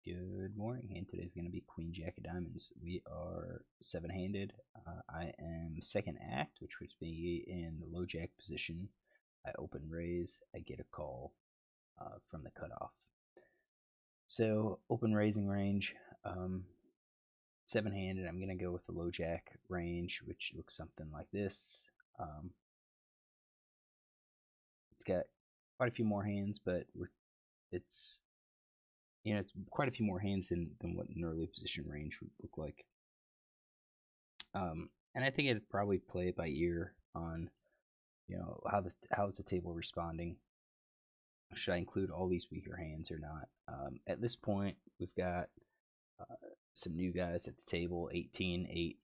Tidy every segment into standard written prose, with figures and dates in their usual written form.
Good morning, and today's going to be Queen Jack of Diamonds. We are seven-handed. I am second act, which would be in the low jack position. I open raise. I get a call from the cutoff. So open raising range, seven-handed. I'm going to go with the low jack range, which looks something like this. It's got quite a few more hands, but it's it's quite a few more hands than what an early position range would look like. And I think it'd probably play it by ear on, how is the table responding? Should I include all these weaker hands or not? At this point, we've got some new guys at the table, 18-8. It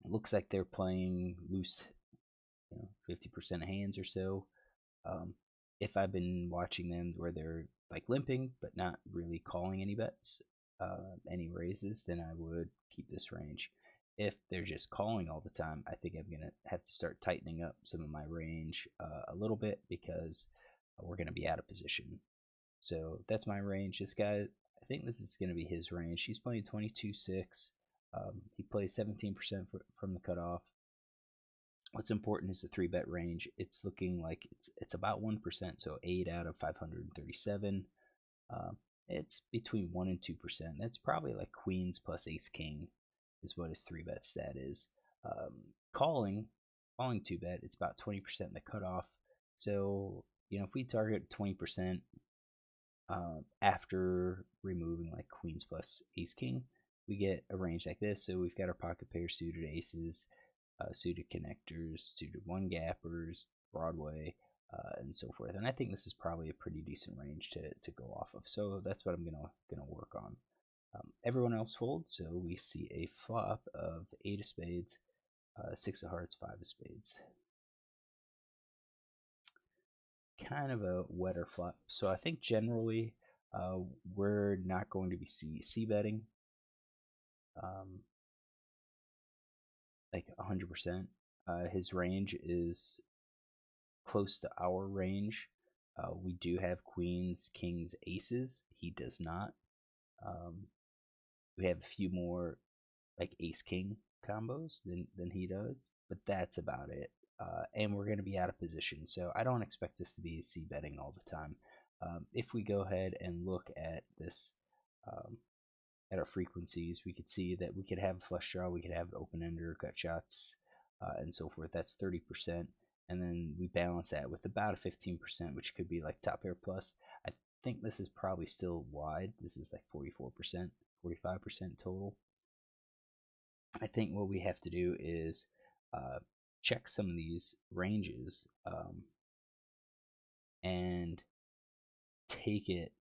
looks like they're playing loose, 50% of hands or so. If I've been watching them where they're like limping but not really calling any bets, any raises, then I would keep this range. If they're just calling all the time, I think I'm going to have to start tightening up some of my range a little bit because we're going to be out of position. So that's my range. This guy, I think this is going to be his range. He's playing 22-6. He plays 17% from the cutoff. What's important is the 3-bet range. It's looking like it's about 1%, so 8 out of 537. It's between 1 and 2%. That's probably like queens plus ace king is what his 3-bet stat is. Calling 2-bet, it's about 20% in the cutoff. So, if we target 20% after removing like queens plus ace king, we get a range like this. So we've got our pocket pair, suited aces, suited connectors, suited one gappers, Broadway, and so forth. And I think this is probably a pretty decent range to go off of. So that's what I'm gonna work on. Everyone else folds, so we see a flop of 8 of spades, 6 of hearts, 5 of spades. Kind of a wetter flop. So I think generally we're not going to be c betting like 100%. His range is close to our range. We do have queens, kings, aces. He does not. We have a few more like ace king combos than he does, but that's about it. And we're going to be out of position, so I don't expect this to be c betting all the time. If we go ahead and look at this, at our frequencies, we could see that we could have a flush draw, we could have open ender, gut shots, and so forth. That's 30%. And then we balance that with about a 15%, which could be like top pair plus. I think this is probably still wide. This is like 44%, 45% total. I think what we have to do is check some of these ranges and take it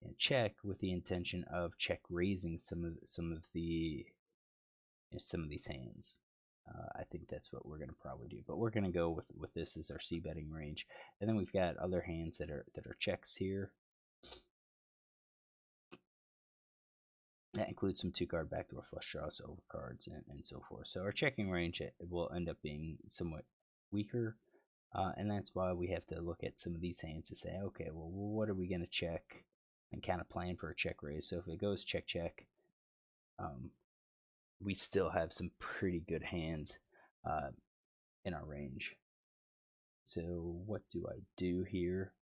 and check with the intention of check raising some of these hands. I think that's what we're going to probably do, but we're going to go with this as our c betting range, and then we've got other hands that are checks here. That includes some 2-card backdoor flush draws, overcards, and so forth. So our checking range will end up being somewhat weaker, and that's why we have to look at some of these hands to say, okay, well, what are we going to check, and kind of plan for a check raise. So if it goes check check, we still have some pretty good hands in our range. So what do I do here?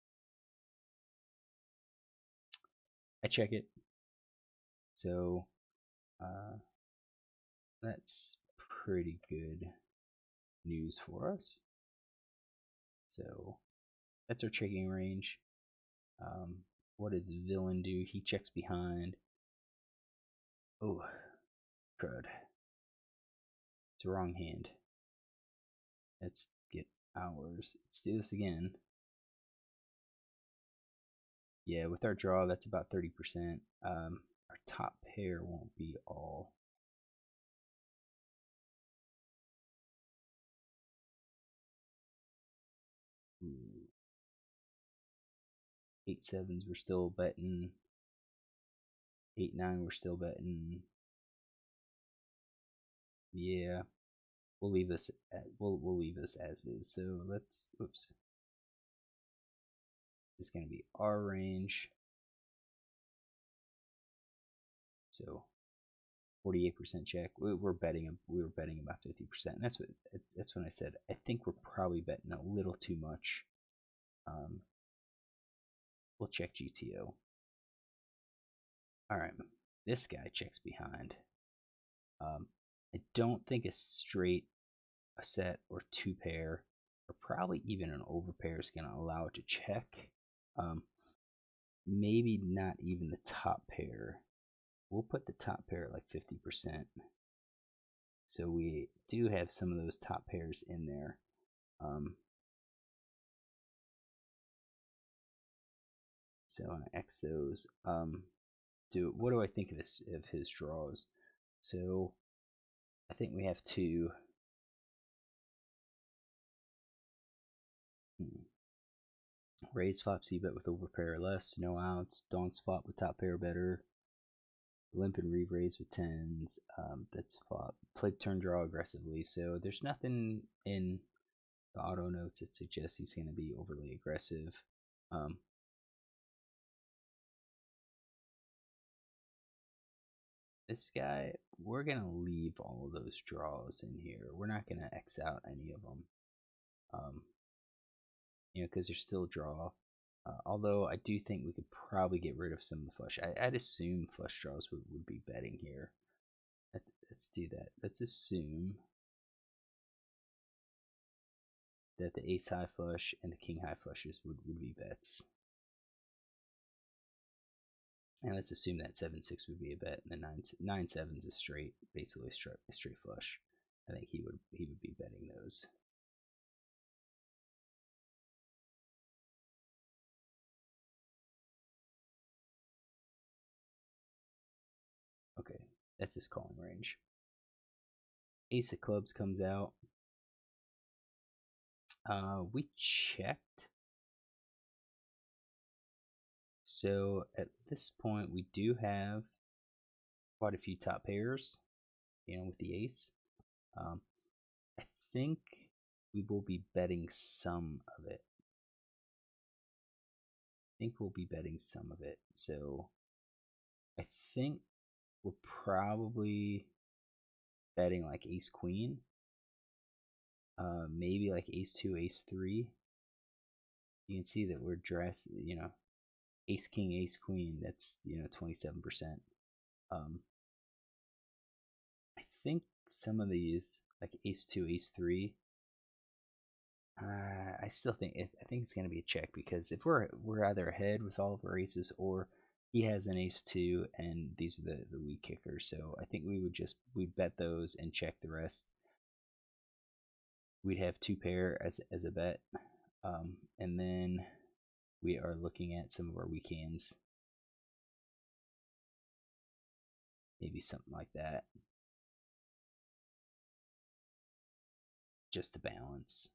I check it. So that's pretty good news for us. So that's our checking range. What does villain do? He checks behind. Oh, crud. It's a wrong hand. Let's get ours. Let's do this again. Yeah, with our draw, that's about 30%. Our top pair won't be all. Ooh. 8 sevens, we're still betting. 8-9, we're still betting. Yeah, we'll leave this. We'll leave this as is. So let's. Oops. This is gonna be our range. So 48% check. We were betting about 50%. And that's when I said I think we're probably betting a little too much. We'll check GTO. All right, this guy checks behind. I don't think a straight, a set, or two pair, or probably even an overpair is going to allow it to check. Maybe not even the top pair. We'll put the top pair at like 50%. So we do have some of those top pairs in there. So I'm gonna X those. What do I think of his draws? So I think we have to raise flop C bet with overpair or less, no outs, donks flop with top pair better, limp and re-raise with tens. That's flop. Play turn draw aggressively. So there's nothing in the auto notes that suggests he's going to be overly aggressive. This guy, we're going to leave all of those draws in here. We're not going to X out any of them. Because there's still a draw. Although I do think we could probably get rid of some of the flush. I'd assume flush draws would be betting here. Let's do that. Let's assume that the ace high flush and the king high flushes would be bets. And let's assume that 7-6 would be a bet, and the 9-7 is a straight, basically a straight flush. I think he would be betting those. Okay, that's his calling range. Ace of clubs comes out. We checked. So at this point, we do have quite a few top pairs, with the ace. I think we will be betting some of it. So I think we're probably betting like ace queen, maybe like ace 2, ace 3. You can see that we're dressed, ace king, ace queen. That's 27%. I think some of these like ace 2, ace 3. I still think it's gonna be a check, because if we're either ahead with all of our aces, or he has an ace 2 and these are the weak kickers. So I think we'd bet those and check the rest. We'd have two pair as a bet, and then we are looking at some of our weak hands, maybe something like that, just to balance.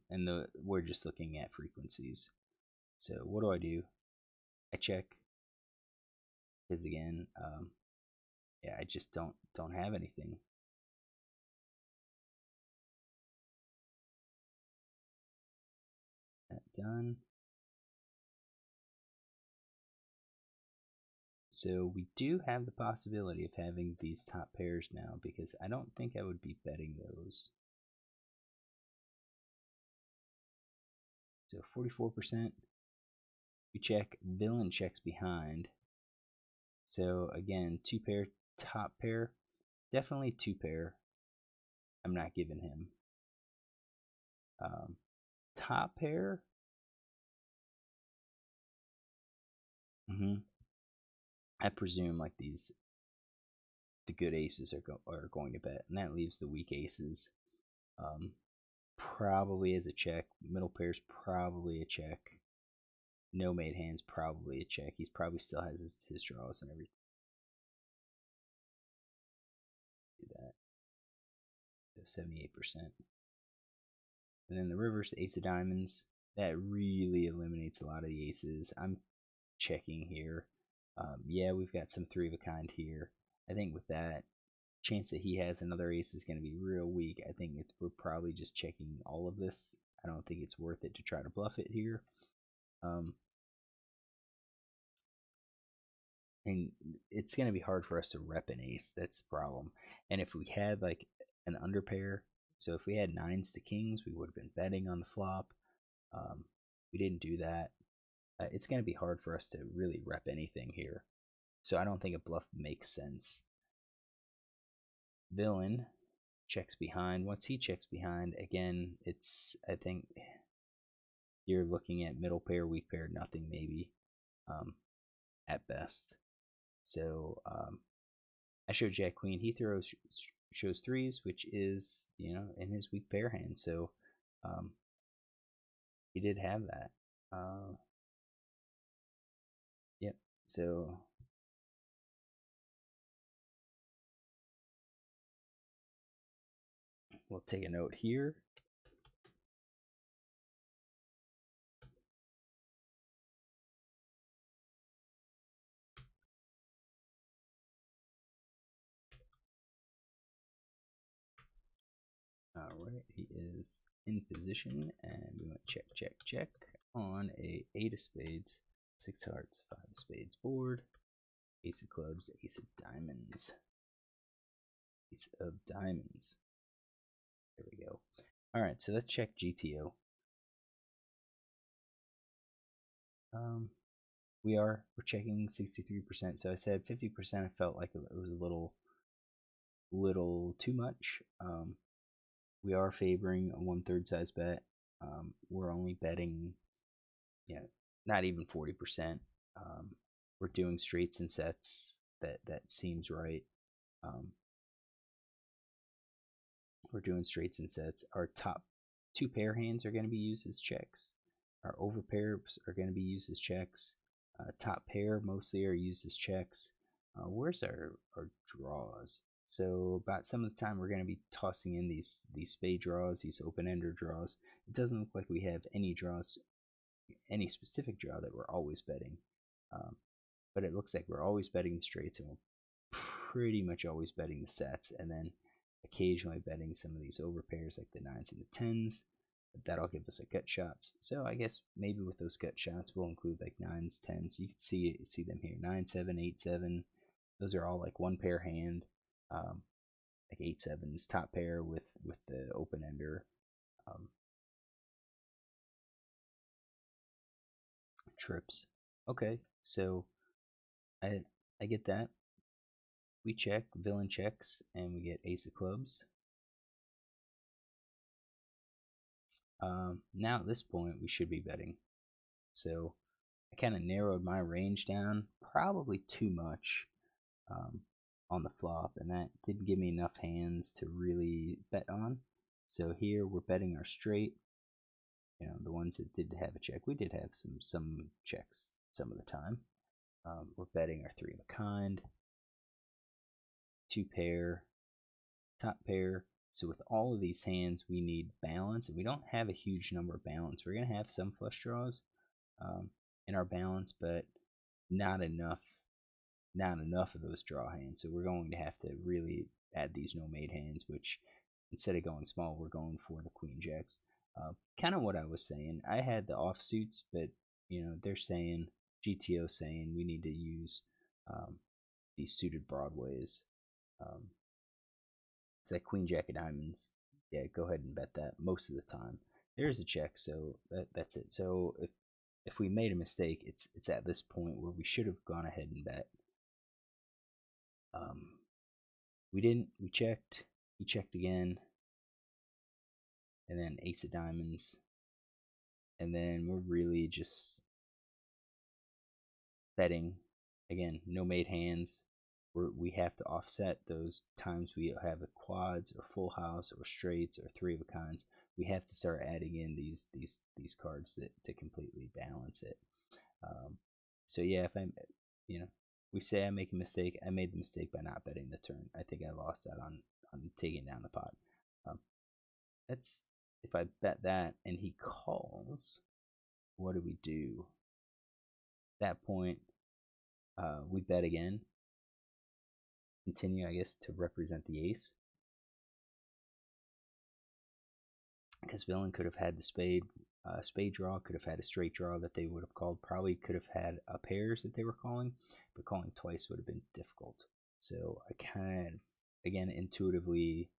And we're just looking at frequencies. So what do? I check, because again, yeah, I just don't have anything. That done. So we do have the possibility of having these top pairs now, because I don't think I would be betting those. So 44%. We check. Villain checks behind. So again, two pair, top pair. Definitely two pair. I'm not giving him. Top pair. I presume like the good aces are going to bet, and that leaves the weak aces. Probably as a check. Middle pairs probably a check. No made hands probably a check. He's probably still has his draws and everything. Do that. 78%. And then the reverse ace of diamonds. That really eliminates a lot of the aces. I'm checking here. Yeah, we've got some three of a kind here. I think with that, chance that he has another ace is going to be real weak. I think we're probably just checking all of this. I don't think it's worth it to try to bluff it here. and it's going to be hard for us to rep an ace. That's the problem. And if we had like an underpair, so if we had nines to kings, we would have been betting on the flop. We didn't do that. It's going to be hard for us to really rep anything here. So I don't think a bluff makes sense. Villain checks behind. Once he checks behind, again, I think you're looking at middle pair, weak pair, nothing maybe, at best. So I showed Jack Queen. He shows threes, which is in his weak pair hand. So he did have that. Yep. So we'll take a note here. All right, he is in position, and we went check, check, check on a eight of spades, six hearts, five of spades board, ace of clubs, ace of diamonds, ace of diamonds. There we go. All right, so let's check GTO. We're checking 63%. So I said 50%. I felt like it was a little too much. We are favoring a 1/3 size bet. We're only betting, not even 40%. We're doing straights and sets. That seems right. We're doing straights and sets. Our top two pair hands are going to be used as checks. Our over pairs are going to be used as checks. Top pair mostly are used as checks. Where's our draws? So about some of the time we're going to be tossing in these spade draws, these open-ender draws. It doesn't look like we have any draws, any specific draw that we're always betting. But it looks like we're always betting the straights, and we're pretty much always betting the sets, and then occasionally betting some of these over pairs like the nines and the tens. That'll give us a gut shots. So I guess maybe with those gut shots we'll include like nines, tens. You can see them here: 9-7, 8-7. Those are all like one pair hand. Like 8-7's top pair with the open ender. Trips. Okay, so I get that. We check, villain checks, and we get ace of clubs. Now at this point we should be betting. So I kind of narrowed my range down, probably too much on the flop, and that didn't give me enough hands to really bet on. So here we're betting our straight, the ones that did have a check. We did have some checks some of the time. We're betting our three of a kind, two pair, top pair. So with all of these hands, we need balance, and we don't have a huge number of balance. We're going to have some flush draws in our balance, but not enough of those draw hands. So we're going to have to really add these no-made hands, which instead of going small, we're going for the queen jacks. Kind of what I was saying. I had the offsuits, but they're saying, GTO saying, we need to use these suited broadways. It's like queen jack of diamonds. Yeah, go ahead and bet that most of the time. There is a check, so that's it. So if we made a mistake, it's at this point where we should have gone ahead and bet. We didn't. We checked. He checked again, and then ace of diamonds, and then we're really just betting again. No made hands. We have to offset those times we have a quads or full house or straights or three of a kinds. We have to start adding in these cards to completely balance it. So yeah, if I'm, we say I make a mistake. I made the mistake by not betting the turn. I think I lost that on taking down the pot. That's if I bet that and he calls. What do we do? At that point, we bet again. Continue, I guess, to represent the ace, because villain could have had the spade. spade draw, could have had a straight draw that they would have called, probably could have had a pairs that they were calling, but calling twice would have been difficult. So I kind of, again, intuitively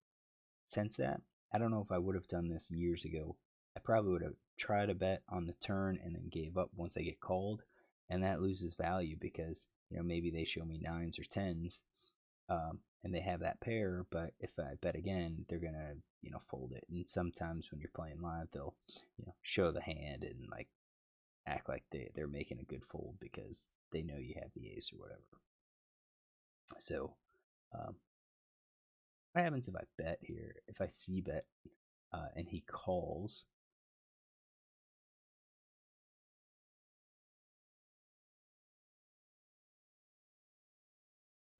sense that. I don't know if I would have done this years ago. I probably would have tried a bet on the turn and then gave up once I get called, and that loses value because maybe they show me nines or tens, and they have that pair. But if I bet again, they're gonna fold it. And sometimes when you're playing live, they'll show the hand and like act like they're making a good fold because they know you have the ace or whatever. So what happens if I bet here? If I see bet and he calls,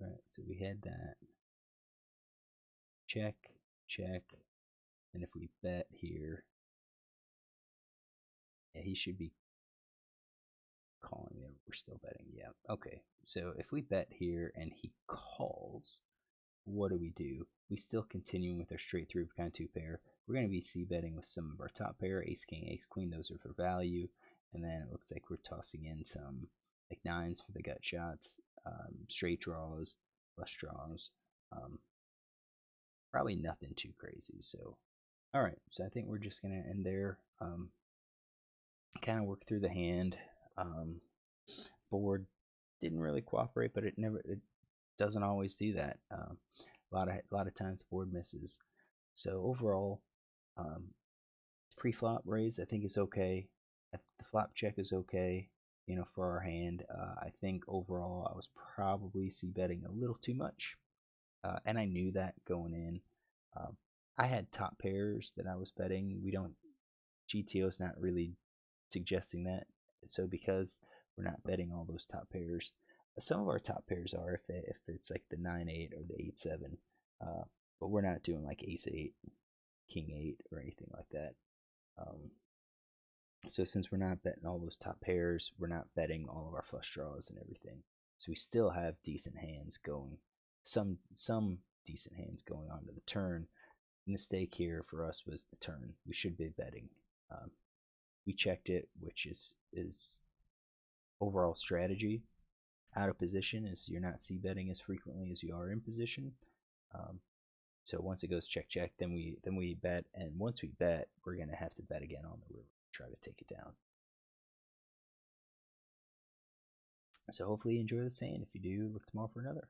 right? So we had that check, check, and if we bet here, yeah, he should be calling there. We're still betting. Yeah. Okay. So if we bet here and he calls, what do? We still continue with our straight through kind of two pair. We're going to be c betting with some of our top pair, ace king, ace queen. Those are for value. And then it looks like we're tossing in some like nines for the gut shots, straight draws, flush draws. Probably nothing too crazy. So, all right. So I think we're just going to end there. Kind of work through the hand. Board didn't really cooperate, but it doesn't always do that. A lot of times the board misses. So overall, pre-flop raise I think is okay. The flop check is okay. For our hand, I think overall I was probably c-betting a little too much, and I knew that going in. I had top pairs that I was betting. GTO is not really suggesting that. So because we're not betting all those top pairs, some of our top pairs are if it's like the 9-8 or the 8-7, but we're not doing like ace-8, king-8 or anything like that. So since we're not betting all those top pairs, we're not betting all of our flush draws and everything. So we still have decent hands going, some decent hands going on to the turn. The mistake here for us was the turn. We should be betting. We checked it, which is overall strategy. Out of position is you're not c-betting as frequently as you are in position. So once it goes check check, then we bet, and once we bet, we're gonna have to bet again on the river, try to take it down. So hopefully you enjoy this hand. If you do, look tomorrow for another.